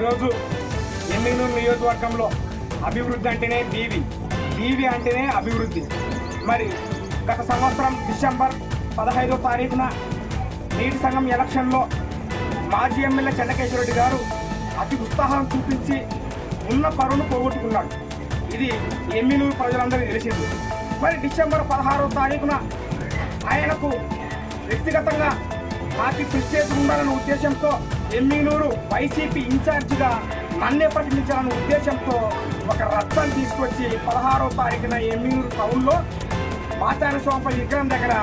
ఈరోజు ఎమ్మిగనూరు నియోజకవర్గంలో అభివృద్ధి అంటేనే బీవీ అంటేనే అభివృద్ధి. మరి గత సంవత్సరం డిసెంబర్ 15వ తారీఖున నీటి సంఘం ఎలక్షన్లో మాజీ ఎమ్మెల్యే చెన్నకేశ్వరరెడ్డి గారు అతి ఉత్సాహం చూపించి ఉన్న పరువును పోగొట్టుకున్నాడు. ఇది ఎమ్మిగనూరు ప్రజలందరికీ తెలిసింది. మరి డిసెంబర్ 16వ తారీఖున ఆయనకు వ్యక్తిగతంగా పార్టీ ప్రెస్టేజ్ ఉండాలన్న ఉద్దేశంతో ఎమ్మిగనూరు వైసీపీ ఇన్ఛార్జిగా నన్నే ప్రకటించాలన్న ఉద్దేశంతో ఒక రచ్చను తీసుకొచ్చి 16వ తారీఖున ఎమ్మిగనూరు టౌన్లో మాచార స్వామి విగ్రహం దగ్గర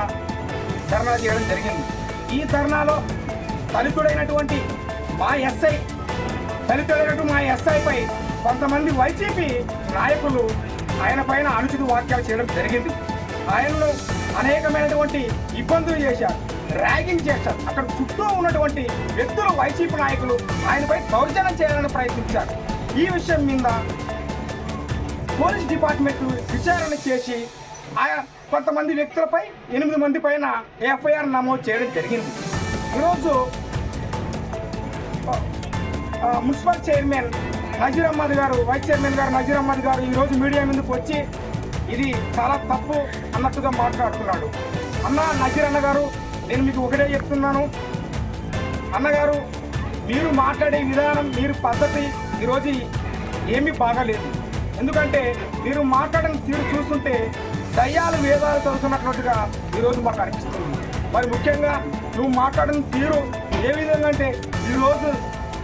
ధర్నా చేయడం జరిగింది. ఈ ధర్నాలో దళితుడైనటువంటి మా ఎస్ఐపై కొంతమంది వైసీపీ నాయకులు ఆయన పైన అనుచిత వ్యాఖ్యలు చేయడం జరిగింది. ఆయనను అనేకమైనటువంటి ఇబ్బందులు చేశారు, ర్యాగింగ్ చేశారు. అక్కడ చుట్టూ ఉన్నటువంటి వ్యక్తులు వైసీపీ నాయకులు ఆయనపై దౌర్జన్యం చేయాలని ప్రయత్నించారు. ఈ విషయం మీద పోలీస్ డిపార్ట్మెంట్ విచారణ చేసి ఆయన కొంతమంది వ్యక్తులపై 8 మంది పైన ఎఫ్ఐఆర్ నమోదు చేయడం జరిగింది. ఈరోజు మున్సిపల్ చైర్మన్ నజీర్ అహ్మద్ గారు, వైస్ చైర్మన్ గారు నజీర్ అహ్మద్ గారు ఈరోజు మీడియా ముందుకు వచ్చి ఇది చాలా తప్పు అన్నట్టుగా మాట్లాడుతున్నాడు. నజీర్ అన్న గారు, నేను మీకు ఒకటే చెప్తున్నాను అన్నగారు, మీరు మాట్లాడే విధానం, మీరు పద్ధతి ఈరోజు ఏమీ బాగాలేదు. ఎందుకంటే మీరు మాట్లాడిన తీరు చూస్తుంటే దయ్యాలు వేదాలు చదువుతున్నట్లుగా ఈరోజు మాకు అనిపిస్తుంది. మరి ముఖ్యంగా నువ్వు మాట్లాడిన తీరు ఏ విధంగా అంటే ఈరోజు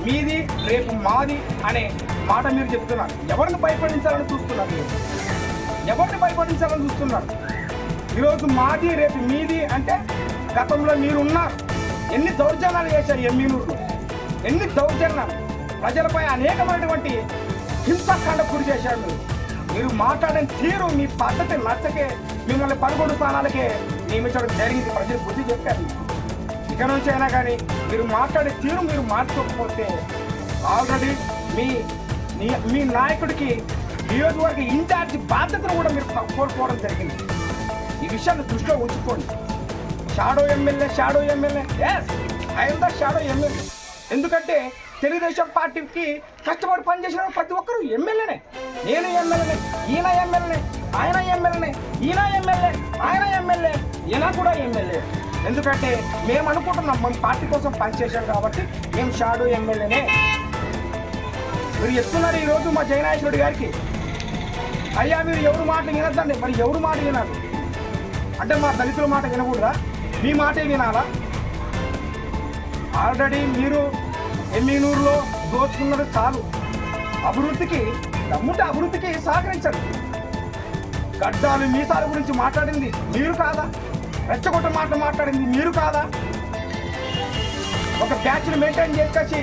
మీది రేపు మాది అనే మాట మీరు చెప్తున్నారు. ఎవరిని భయపడించాలని చూస్తున్నారు? ఎవరిని భయపడించాలని చూస్తున్నారు? ఈరోజు మాది రేపు మీది అంటే గతంలో మీరున్నారు. ఎన్ని దౌర్జన్యాలు చేశారు ఎమ్మిగనూరులో, ఎన్ని దౌర్జన్యాలు, ప్రజలపై అనేకమైనటువంటి హింసాకాండకు గురి చేశారు. మీరు మాట్లాడిన తీరు, మీ పద్ధతి నచ్చకే మిమ్మల్ని 11 స్థానాలకే నియమించడం జరిగింది. ప్రజలు బుద్ధి చెప్పారు. ఇక నుంచి అయినా కానీ మీరు మాట్లాడే తీరు మీరు మార్చుకోకపోతే ఆల్రెడీ మీ నాయకుడికి నియోజకవర్గ ఇన్ఛార్జి బాధ్యతను కూడా మీరు కోల్పోవడం జరిగింది. ఈ విషయాన్ని దృష్టిలో ఉంచుకోండి. Shadow MLA yes I'm the shadow MLA. ఎందుకంటే తెలుగుదేశం పార్టీకి కష్టపడి పనిచేసిన ప్రతి ఒక్కరూ ఎమ్మెల్యేనే. నేను ఎమ్మెల్యేనే, ఈయన ఎమ్మెల్యేనే, ఆయన ఎమ్మెల్యేనే, ఈయన ఎమ్మెల్యే, ఆయన ఎమ్మెల్యే, ఈయన కూడా ఎమ్మెల్యే. ఎందుకంటే మేము అనుకుంటున్నాం మన పార్టీ కోసం పనిచేశాం కాబట్టి మేము షాడో ఎమ్మెల్యేనే. మీరు చెప్తున్నారు ఈరోజు మా జయనాయకుడి గారికి, అయ్యా మీరు ఎవరు మాట వినద్దండి. మరి ఎవరు మాట వినాలి అంటే మా దళితుల మాట వినకూడదా? మీ మాటే వినాలా? ఆల్రెడీ మీరు ఎమ్మిగనూరులో దోచుకున్నది చాలు. అభివృద్ధికి దమ్ముంటే అభివృద్ధికి సహకరించండి. గడ్డాలు మీసాల గురించి మాట్లాడింది మీరు కాదా? రెచ్చగొట్ట మాట్లాడింది మీరు కాదా? ఒక బ్యాచ్ను మెయింటైన్ చేసుకొచ్చి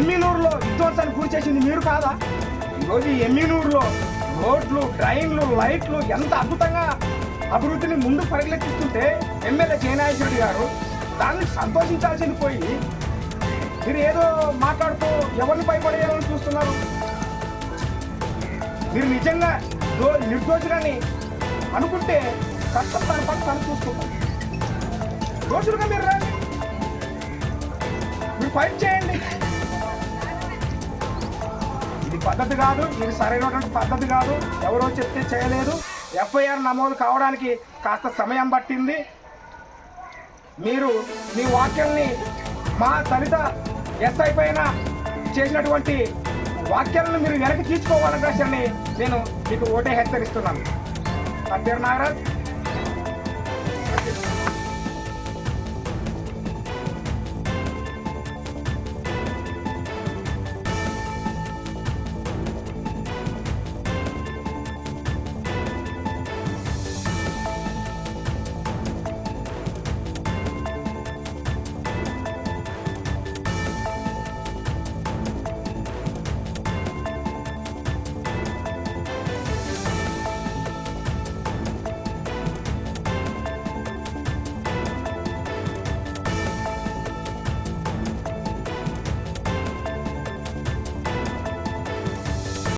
ఎమ్మిగనూరులో విధ్వంసానికి గురి చేసింది మీరు కాదా? ఈరోజు ఎమ్మిగనూరులో రోడ్లు, డ్రైన్లు, లైట్లు ఎంత అద్భుతంగా అభివృద్ధిని ముందు పరిగెత్తిస్తుంటే ఎమ్మెల్యే జయనాయకుడి గారు దాన్ని సంతోషించాల్సింది పోయి మీరు ఏదో మాట్లాడుతూ ఎవరిని భయపడేయాలని చూస్తున్నారు. మీరు నిజంగా నిర్దోషులని అనుకుంటే కష్టం దాని పని తను చూసుకుంటాం. దోషులుగా మీరు రండి, మీరు ఫైట్ చేయండి. ఇది పద్ధతి కాదు, ఇది సరైనటువంటి పద్ధతి కాదు. ఎవరో చెప్తే చేయలేదు. ఎఫ్ఐఆర్ నమోదు కావడానికి కాస్త సమయం పట్టింది. మీరు మీ వాక్యాల్ని మా దళిత ఎస్ఐ పైన చేసినటువంటి వాక్యాలను మీరు వెనక్కి తీసుకోవాలని నేను మీకు ఓటే హెచ్చరిస్తున్నాను. నా పేరు నాగరాజ్.